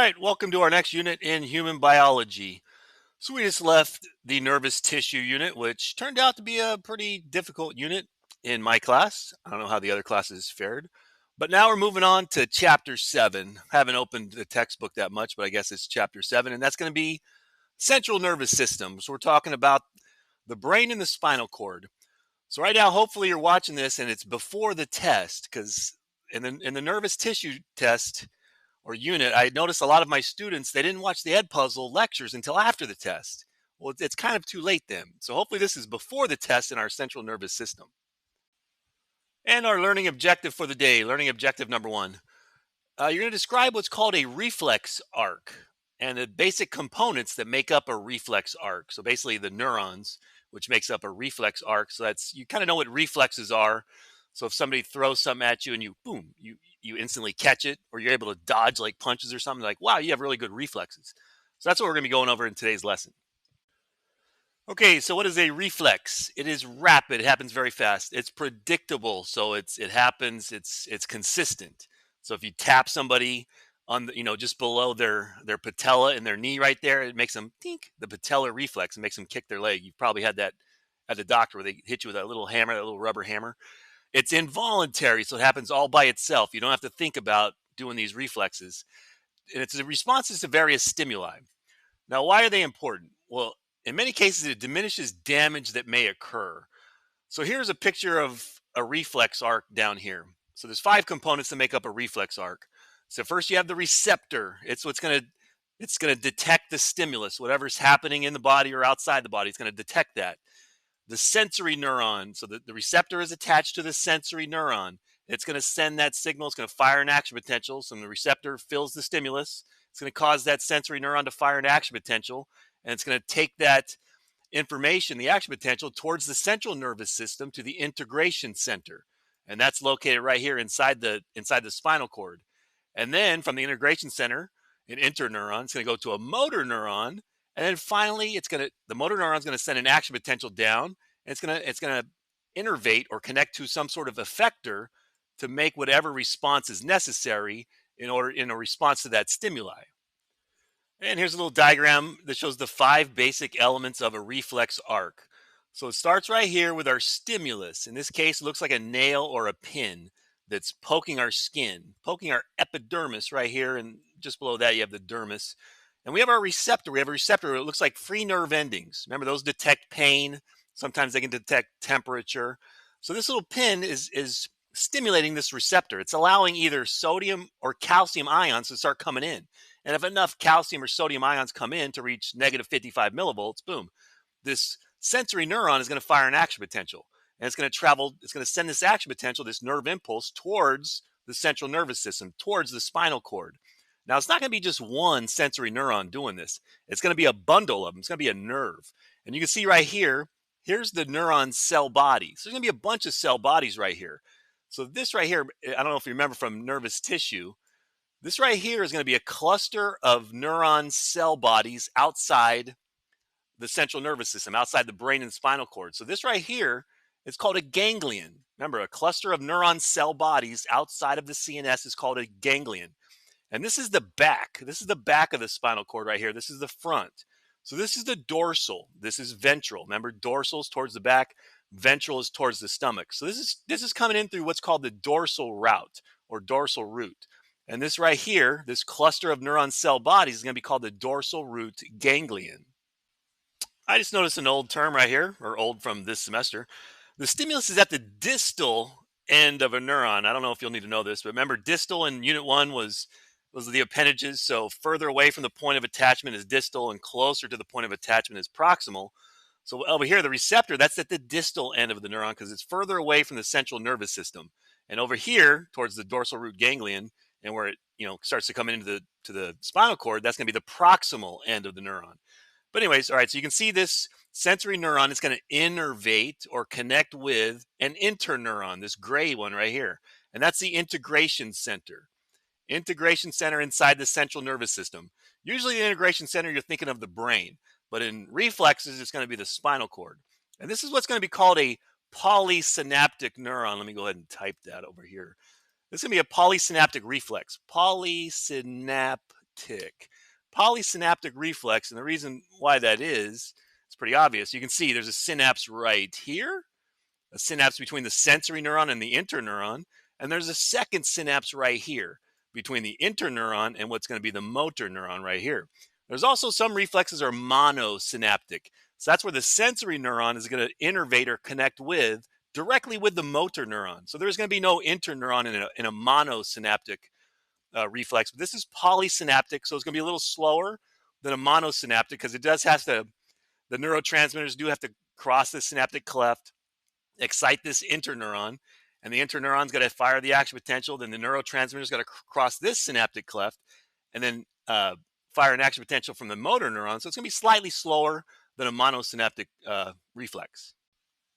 right, welcome to our next unit in human biology. So we just left the nervous tissue unit, which turned out to be a pretty difficult unit in my class. I don't know how the other classes fared. But now we're moving on to chapter 7. I haven't opened the textbook that much, but I guess it's chapter 7, and that's going to be central nervous system. So we're talking about the brain and the spinal cord. So right now, hopefully you're watching this and it's before the test, because in the nervous tissue test, or unit, I noticed a lot of my students, they didn't watch the Ed Puzzle lectures until after the test. Well, it's kind of too late then. So hopefully this is before the test in our central nervous system. And our learning objective for the day, learning objective number 1. You're going to describe what's called a reflex arc and the basic components that make up a reflex arc. So basically the neurons, which makes up a reflex arc. So that's, you kind of know what reflexes are. So if somebody throws something at you and you, boom, you instantly catch it, or you're able to dodge like punches or something, like, wow, you have really good reflexes. So that's what we're going to be going over in today's lesson. Okay, so what is a reflex? It is rapid. It happens very fast. It's predictable, so it happens. It's consistent. So if you tap somebody on the, just below their patella and their knee right there, it makes them think the patellar reflex and makes them kick their leg. You've probably had that at the doctor where they hit you with that little hammer, that little rubber hammer. It's involuntary, so it happens all by itself. You don't have to think about doing these reflexes, and it's the responses to various stimuli. Now, why are they important? Well, in many cases, it diminishes damage that may occur. So here's a picture of a reflex arc down here. So there's 5 components that make up a reflex arc. So first you have the receptor. It's going to detect the stimulus, whatever's happening in the body or outside the body. It's going to detect that. The sensory neuron. So the receptor is attached to the sensory neuron. It's going to send that signal. It's going to fire an action potential. So when the receptor feels the stimulus, it's going to cause that sensory neuron to fire an action potential. And it's going to take that information, the action potential, towards the central nervous system to the integration center. And that's located right here inside the spinal cord. And then from the integration center, an interneuron, it's going to go to a motor neuron. And then finally, the motor neuron is going to send an action potential down, and it's going to innervate or connect to some sort of effector to make whatever response is necessary in a response to that stimuli. And here's a little diagram that shows the 5 basic elements of a reflex arc. So it starts right here with our stimulus. In this case, it looks like a nail or a pin that's poking our skin, poking our epidermis right here, and just below that you have the dermis. And we have our receptor. We have a receptor. It looks like free nerve endings. Remember, those detect pain. Sometimes they can detect temperature. So this little pin is stimulating this receptor. It's allowing either sodium or calcium ions to start coming in. And if enough calcium or sodium ions come in to reach negative 55 millivolts, boom, this sensory neuron is going to fire an action potential. And it's going to send this action potential, this nerve impulse, towards the central nervous system, towards the spinal cord. Now, it's not going to be just one sensory neuron doing this. It's going to be a bundle of them. It's going to be a nerve. And you can see right here, here's the neuron cell body. So there's going to be a bunch of cell bodies right here. So this right here, I don't know if you remember from nervous tissue, this right here is going to be a cluster of neuron cell bodies outside the central nervous system, outside the brain and spinal cord. So this right here is called a ganglion. Remember, a cluster of neuron cell bodies outside of the CNS is called a ganglion. And this is the back. This is the back of the spinal cord right here. This is the front. So this is the dorsal. This is ventral. Remember, dorsal is towards the back. Ventral is towards the stomach. So this is coming in through what's called the dorsal route or dorsal root. And this right here, this cluster of neuron cell bodies is going to be called the dorsal root ganglion. I just noticed an old term right here, or old from this semester. The stimulus is at the distal end of a neuron. I don't know if you'll need to know this, but remember, distal in Unit 1 was the appendages. So further away from the point of attachment is distal, and closer to the point of attachment is proximal. So over here, the receptor, that's at the distal end of the neuron because it's further away from the central nervous system. And over here, towards the dorsal root ganglion, and where it starts to come into the spinal cord, that's going to be the proximal end of the neuron. But anyways, all right, so you can see this sensory neuron is going to innervate or connect with an interneuron, this gray one right here. And that's the integration center. Integration center inside the central nervous system. Usually the integration center, you're thinking of the brain. But in reflexes, it's going to be the spinal cord. And this is what's going to be called a polysynaptic neuron. Let me go ahead and type that over here. This is going to be a polysynaptic reflex. Polysynaptic Polysynaptic reflex, and the reason why that is, it's pretty obvious. You can see there's a synapse right here, a synapse between the sensory neuron and the interneuron, and there's a second synapse right here between the interneuron and what's going to be the motor neuron right here. There's also some reflexes are monosynaptic. So that's where the sensory neuron is going to innervate or connect with directly with the motor neuron. So there's going to be no interneuron in a monosynaptic reflex. But this is polysynaptic, so it's going to be a little slower than a monosynaptic because it does have to, the neurotransmitters do have to cross the synaptic cleft, excite this interneuron, and the interneuron's got to fire the action potential. Then the neurotransmitter's got to cross this synaptic cleft, and then fire an action potential from the motor neuron. So it's going to be slightly slower than a monosynaptic reflex.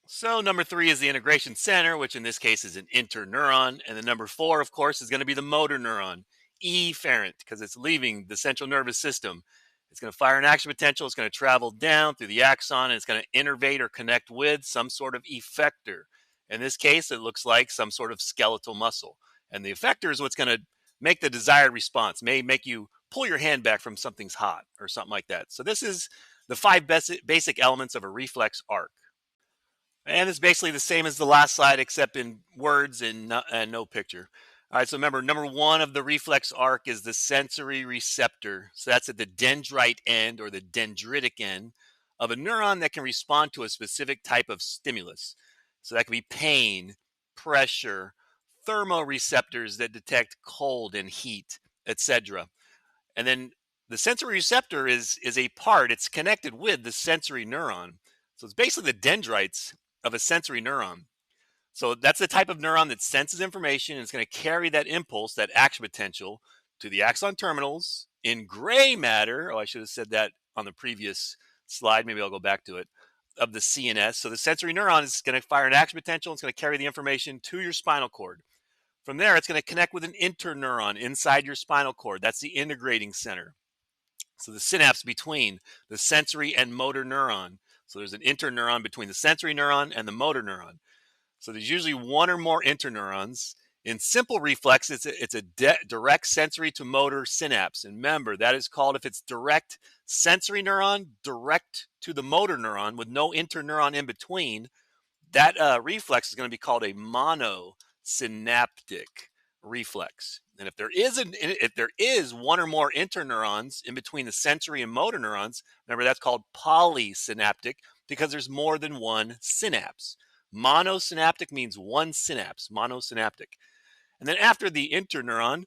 So number 3 is the integration center, which in this case is an interneuron. And the number 4, of course, is going to be the motor neuron, efferent, because it's leaving the central nervous system. It's going to fire an action potential. It's going to travel down through the axon, and it's going to innervate or connect with some sort of effector. In this case, it looks like some sort of skeletal muscle. And the effector is what's going to make the desired response, may make you pull your hand back from something's hot or something like that. So this is the 5 basic elements of a reflex arc. And it's basically the same as the last slide, except in words and no picture. All right, so remember, number 1 of the reflex arc is the sensory receptor. So that's at the dendrite end or the dendritic end of a neuron that can respond to a specific type of stimulus. So that could be pain, pressure, thermoreceptors that detect cold and heat, etc. And then the sensory receptor is a part, it's connected with the sensory neuron. So it's basically the dendrites of a sensory neuron. So that's the type of neuron that senses information and it's going to carry that impulse, that action potential, to the axon terminals in gray matter. Oh, I should have said that on the previous slide. Maybe I'll go back to it. Of the CNS. So the sensory neuron is going to fire an action potential. It's going to carry the information to your spinal cord. From there, it's going to connect with an interneuron inside your spinal cord. That's the integrating center. So the synapse between the sensory and motor neuron. So there's an interneuron between the sensory neuron and the motor neuron. So there's usually one or more interneurons. In simple reflex, it's a direct sensory to motor synapse. And remember, that is called, if it's direct sensory neuron, direct to the motor neuron with no interneuron in between, that reflex is going to be called a monosynaptic reflex. And if there is one or more interneurons in between the sensory and motor neurons, remember that's called polysynaptic because there's more than one synapse. Monosynaptic means one synapse, monosynaptic. And then after the interneuron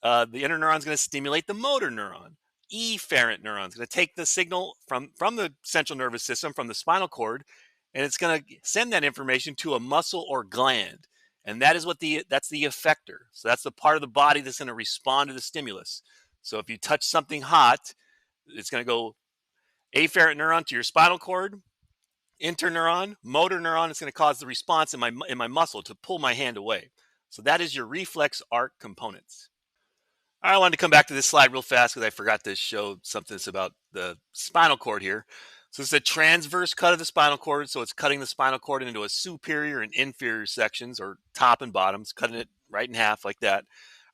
is going to stimulate the motor neuron. Efferent neuron is going to take the signal from the central nervous system, from the spinal cord, and it's going to send that information to a muscle or gland. And that is that's the effector. So that's the part of the body that's going to respond to the stimulus. So if you touch something hot, it's going to go afferent neuron to your spinal cord, interneuron, motor neuron is going to cause the response in my muscle to pull my hand away. So that is your reflex arc components. I wanted to come back to this slide real fast because I forgot to show something that's about the spinal cord here. So it's a transverse cut of the spinal cord. So it's cutting the spinal cord into a superior and inferior sections, or top and bottoms, cutting it right in half like that.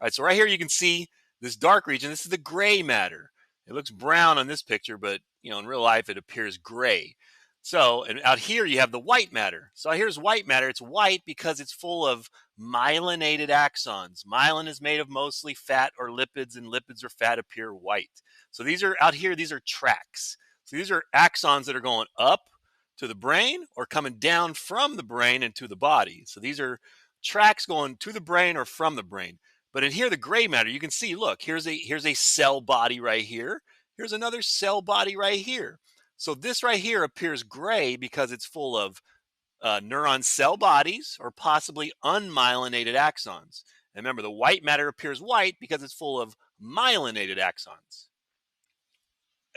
All right, so right here you can see this dark region. This is the gray matter. It looks brown on this picture, but in real life it appears gray. So, and out here you have the white matter. So here's white matter. It's white because it's full of myelinated axons. Myelin is made of mostly fat or lipids, and lipids or fat appear white. So these are out here, these are tracks. So these are axons that are going up to the brain or coming down from the brain into the body. So these are tracks going to the brain or from the brain. But in here, the gray matter, you can see, look, here's a cell body right here. Here's another cell body right here. So this right here appears gray because it's full of neuron cell bodies or possibly unmyelinated axons. And remember, the white matter appears white because it's full of myelinated axons.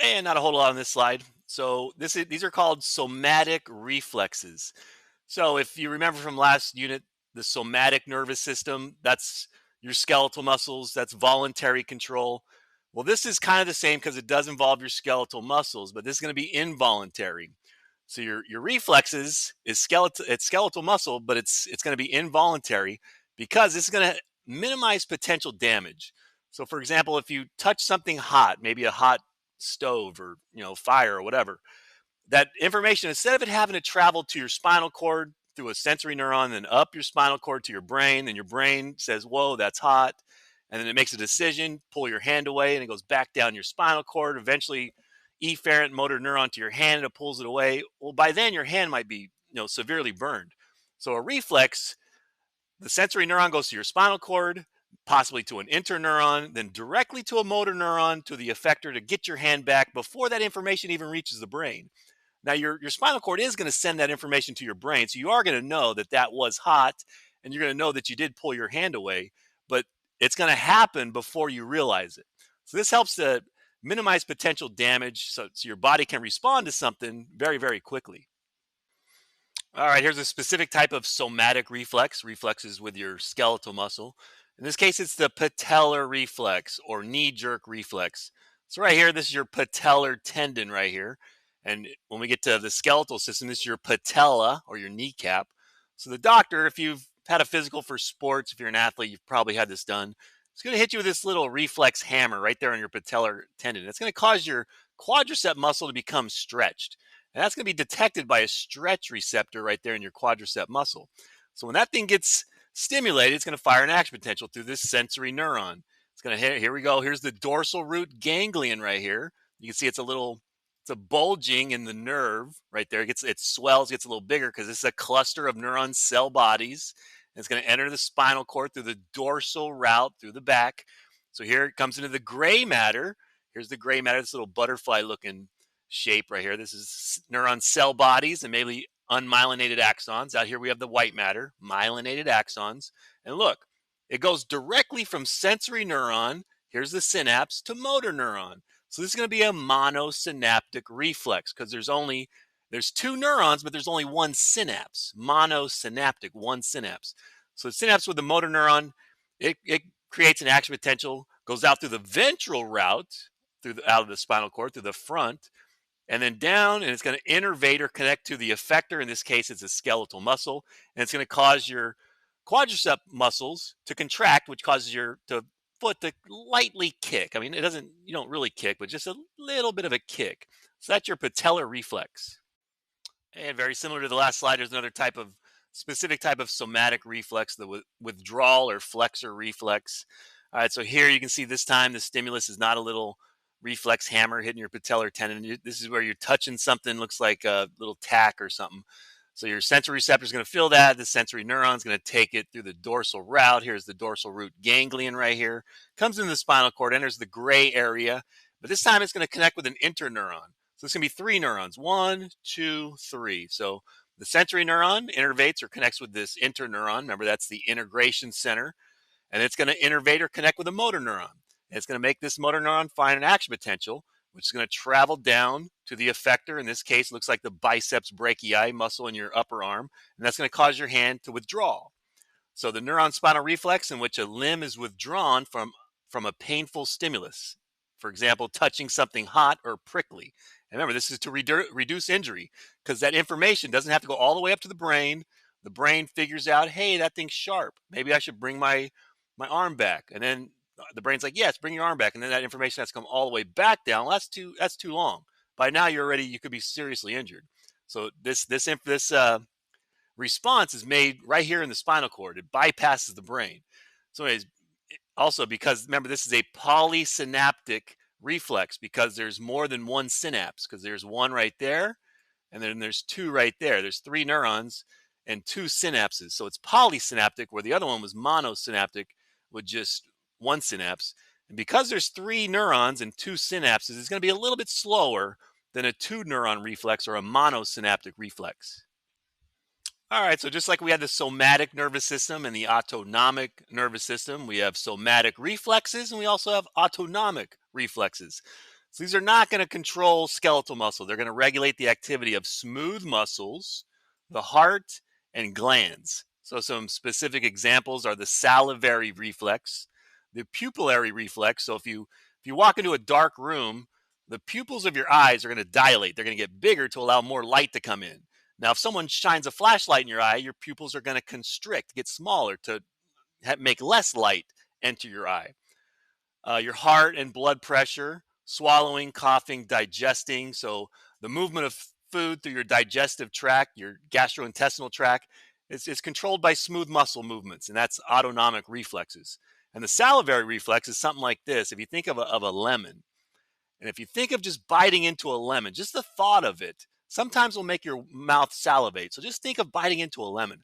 And not a whole lot on this slide. So these are called somatic reflexes. So if you remember from last unit, the somatic nervous system, that's your skeletal muscles, that's voluntary control. Well, this is kind of the same because it does involve your skeletal muscles, but this is going to be involuntary. So your reflexes is skeletal muscle, but it's going to be involuntary because this is going to minimize potential damage. So for example, if you touch something hot, maybe a hot stove or fire or whatever, that information, instead of it having to travel to your spinal cord through a sensory neuron, then up your spinal cord to your brain, then your brain says, whoa, that's hot. And then it makes a decision, pull your hand away, and it goes back down your spinal cord. Eventually, efferent motor neuron to your hand, and it pulls it away. Well, by then your hand might be, severely burned. So a reflex, the sensory neuron goes to your spinal cord, possibly to an interneuron, then directly to a motor neuron to the effector to get your hand back before that information even reaches the brain. Now, your spinal cord is going to send that information to your brain. So you are going to know that that was hot, and you're going to know that you did pull your hand away, but it's going to happen before you realize it. So this helps to minimize potential damage so your body can respond to something very, very quickly. All right, here's a specific type of somatic reflex, reflexes with your skeletal muscle. In this case, it's the patellar reflex or knee jerk reflex. So, right here, this is your patellar tendon right here. And when we get to the skeletal system, this is your patella or your kneecap. So, the doctor, if you've had a physical for sports, if you're an athlete, you've probably had this done. It's going to hit you with this little reflex hammer right there on your patellar tendon. It's going to cause your quadricep muscle to become stretched. And that's going to be detected by a stretch receptor right there in your quadricep muscle. So when that thing gets stimulated, it's going to fire an action potential through this sensory neuron. It's going to hit, here we go. Here's the dorsal root ganglion right here. You can see it's a bulging in the nerve right there. It swells, gets a little bigger because this is a cluster of neuron cell bodies. And it's going to enter the spinal cord through the dorsal route through the back. So here it comes into the gray matter. Here's the gray matter, this little butterfly looking shape right here. This is neuron cell bodies and maybe unmyelinated axons. Out here we have the white matter, myelinated axons. And look, it goes directly from sensory neuron, here's the synapse, to motor neuron. So this is going to be a monosynaptic reflex because there's two neurons, but there's only one synapse. Monosynaptic, one synapse. So the synapse with the motor neuron, it creates an action potential, goes out through the ventral route, out of the spinal cord, through the front, and then down, and it's going to innervate or connect to the effector. In this case, it's a skeletal muscle, and it's going to cause your quadricep muscles to contract, which causes your foot to lightly kick. I mean, you don't really kick, but just a little bit of a kick. So that's your patellar reflex. And very similar to the last slide, there's another specific type of somatic reflex, the withdrawal or flexor reflex. All right, so here you can see this time the stimulus is not a little reflex hammer hitting your patellar tendon. This is where you're touching something, looks like a little tack or something. So your sensory receptor is going to feel that. The sensory neuron is going to take it through the dorsal route. Here's the dorsal root ganglion right here. Comes into the spinal cord, enters the gray area. But this time it's going to connect with an interneuron. So it's going to be three neurons. 1, 2, 3. So the sensory neuron innervates or connects with this interneuron. Remember, that's the integration center. And it's going to innervate or connect with a motor neuron. And it's going to make this motor neuron find an action potential, which is going to travel down to the effector. In this case, it looks like the biceps brachii muscle in your upper arm. And that's going to cause your hand to withdraw. So the neuron spinal reflex, in which a limb is withdrawn from a painful stimulus. For example, touching something hot or prickly. And remember, this is to reduce injury because that information doesn't have to go all the way up to the brain. The brain figures out, hey, that thing's sharp. Maybe I should bring my arm back. And then the brain's like, yes, bring your arm back. And then that information has to come all the way back down. Well, that's too long. By now, you could be seriously injured. So this response is made right here in the spinal cord. It bypasses the brain. So anyways, also because remember, this is a polysynaptic reflex because there's more than one synapse because there's one right there and then there's two right there. There's three neurons and two synapses. So it's polysynaptic where the other one was monosynaptic with just one synapse. And because there's three neurons and two synapses, it's going to be a little bit slower than a two neuron reflex or a monosynaptic reflex. All right, so just like we had the somatic nervous system and the autonomic nervous system, we have somatic reflexes and we also have autonomic reflexes. So these are not going to control skeletal muscle. They're going to regulate the activity of smooth muscles, the heart, and glands. So some specific examples are the salivary reflex, the pupillary reflex. So if you walk into a dark room, the pupils of your eyes are going to dilate. They're going to get bigger to allow more light to come in. Now, if someone shines a flashlight in your eye, your pupils are going to constrict, get smaller to make less light enter your eye. your heart and blood pressure, swallowing, coughing, digesting. So the movement of food through your digestive tract, your gastrointestinal tract, is controlled by smooth muscle movements, and that's autonomic reflexes. And the salivary reflex is something like this. If you think of a lemon, and if you think of just biting into a lemon, just the thought of it sometimes will make your mouth salivate. So just think of biting into a lemon.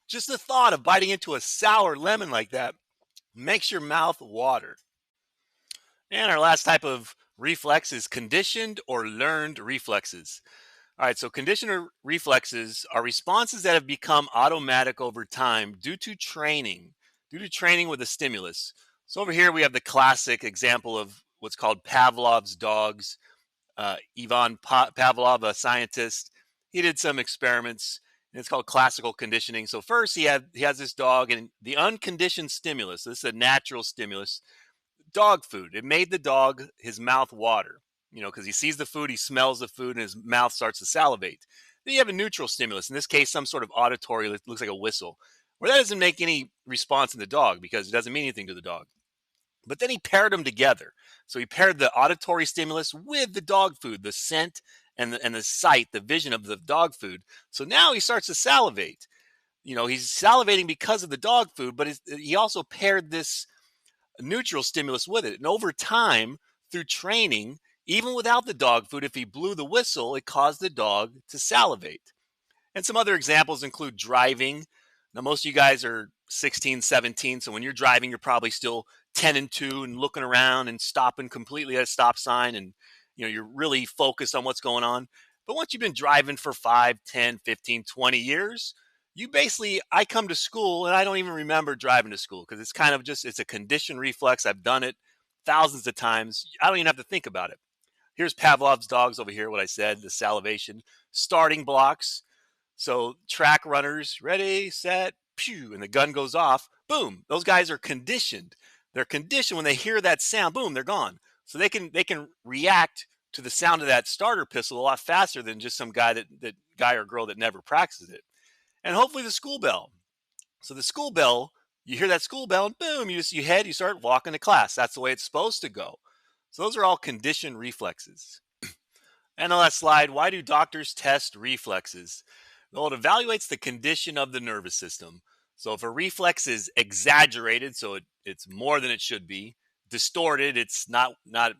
Just the thought of biting into a sour lemon like that makes your mouth water. And our last type of reflex is conditioned or learned reflexes. All right, so conditioner reflexes are responses that have become automatic over time due to training with a stimulus. So over here we have the classic example of what's called Pavlov's dogs. Pavlov, a scientist, he did some experiments, and it's called classical conditioning. So first he has this dog, and the unconditioned stimulus. This is a natural stimulus, dog food. It made the dog his mouth water, because he sees the food, he smells the food, and his mouth starts to salivate. Then you have a neutral stimulus, in this case, some sort of auditory that looks like a whistle, where that doesn't make any response in the dog because it doesn't mean anything to the dog. But then he paired them together. So he paired the auditory stimulus with the dog food, the scent and the sight, the vision of the dog food. So now he starts to salivate. He's salivating because of the dog food, but he also paired this neutral stimulus with it. And over time, through training, even without the dog food, if he blew the whistle, it caused the dog to salivate. And some other examples include driving. Now, most of you guys are 16, 17. So when you're driving, you're probably still 10 and 2 and looking around and stopping completely at a stop sign. And, you're really focused on what's going on. But once you've been driving for 5, 10, 15, 20 years, I come to school and I don't even remember driving to school because it's kind of it's a conditioned reflex. I've done it thousands of times. I don't even have to think about it. Here's Pavlov's dogs over here, what I said, the salivation, starting blocks. So track runners, ready, set, pew, and the gun goes off. Boom. Those guys are conditioned. They're conditioned when they hear that sound. Boom, they're gone. So they can react to the sound of that starter pistol a lot faster than just some that guy or girl that never practices it. And hopefully the school bell. So the school bell, you hear that school bell, and boom, you start walking to class. That's the way it's supposed to go. So those are all conditioned reflexes. And the last slide, why do doctors test reflexes? Well, it evaluates the condition of the nervous system. So if a reflex is exaggerated, so it's more than it should be, distorted, it's not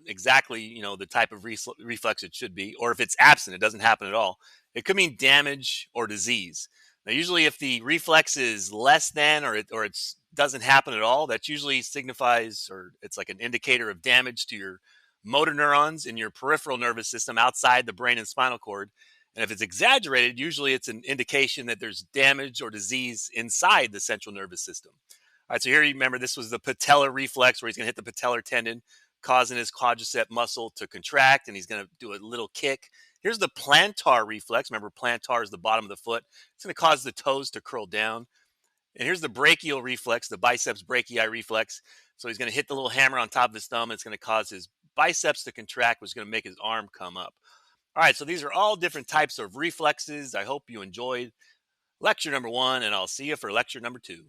exactly, the type of reflex it should be, or if it's absent, it doesn't happen at all, it could mean damage or disease. Now, usually if the reflex is less than or it's doesn't happen at all, that usually signifies, or it's like an indicator of damage to your motor neurons in your peripheral nervous system outside the brain and spinal cord. And if it's exaggerated, usually it's an indication that there's damage or disease inside the central nervous system. All right, so here you remember this was the patellar reflex where he's going to hit the patellar tendon, causing his quadricep muscle to contract, and he's going to do a little kick. Here's the plantar reflex. Remember, plantar is the bottom of the foot. It's going to cause the toes to curl down. And here's the brachial reflex, the biceps brachii reflex. So he's going to hit the little hammer on top of his thumb. And it's going to cause his biceps to contract, which is going to make his arm come up. All right, so these are all different types of reflexes. I hope you enjoyed lecture number 1, and I'll see you for lecture number 2.